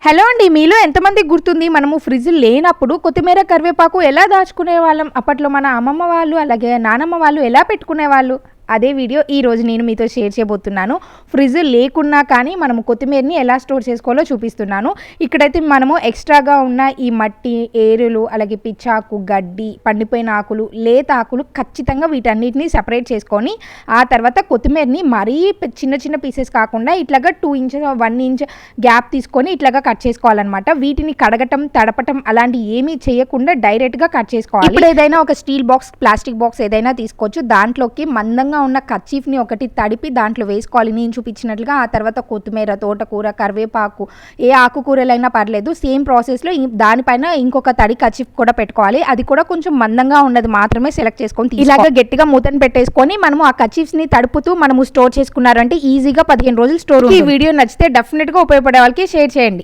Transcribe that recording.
Hello అండి. మీలో ఎంతమందికి గుర్తుంది మనము ఫ్రిడ్జ్ లేనప్పుడు కొత్తిమీర, కరివేపాకు ఎలా దాచుకునేవాళ్ళం? అప్పట్లో మన అమ్మమ్మ వాళ్ళు, అలాగే నానమ్మ వాళ్ళు ఎలా పెట్టుకునేవాళ్ళు? అదే వీడియో ఈరోజు నేను మీతో షేర్ చేయబోతున్నాను. ఫ్రిడ్జ్ లేకున్నా కానీ మనము కొత్తిమీరని ఎలా స్టోర్ చేసుకోవాలో చూపిస్తున్నాను. ఇక్కడైతే మనము ఎక్స్ట్రాగా ఉన్న ఈ మట్టి, ఏరులు, అలాగే పిచ్చాకు, గడ్డి, పండిపోయిన ఆకులు, లేత ఆకులు ఖచ్చితంగా వీటన్నిటిని సెపరేట్ చేసుకొని ఆ తర్వాత కొత్తిమీరని మరీ చిన్న చిన్న పీసెస్ కాకుండా ఇట్లాగా 2 ఇంచెస్ 1 ఇంచ్ గ్యాప్ తీసుకొని ఇట్లాగా కట్ చేసుకోవాలన్నమాట. వీటిని కడగటం, తడపటం అలాంటి ఏమీ చేయకుండా డైరెక్ట్గా కట్ చేసుకోవాలి. ఇప్పుడు ఏదైనా ఒక స్టీల్ బాక్స్, ప్లాస్టిక్ బాక్స్ ఏదైనా తీసుకోవచ్చు. దాంట్లోకి మందంగా ఉన్న కర్చీఫ్ని ఒకటి తడిపి దాంట్లో వేసుకోవాలి నేను చూపించినట్లుగా. ఆ తర్వాత కొత్తిమీర, తోటకూర, కరివేపాకు, ఏ ఆకుకూరలైనా పర్లేదు సేమ్ ప్రాసెస్లో దానిపైన ఇంకొక తడి కర్చీఫ్ కూడా పెట్టుకోవాలి. అది కూడా కొంచెం మందంగా ఉన్నది మాత్రమే సెలెక్ట్ చేసుకొని ఇలాగ గట్టిగా మూతను పెట్టేసుకొని మనము ఆ కర్చీఫ్స్ని తడుపుతూ మనము స్టోర్ చేసుకున్నారంటే ఈజీగా 15 రోజులు స్టోర్. ఈ వీడియో నచ్చితే డెఫినెట్గా ఉపయోగపడే వాళ్ళకి షేర్ చేయండి.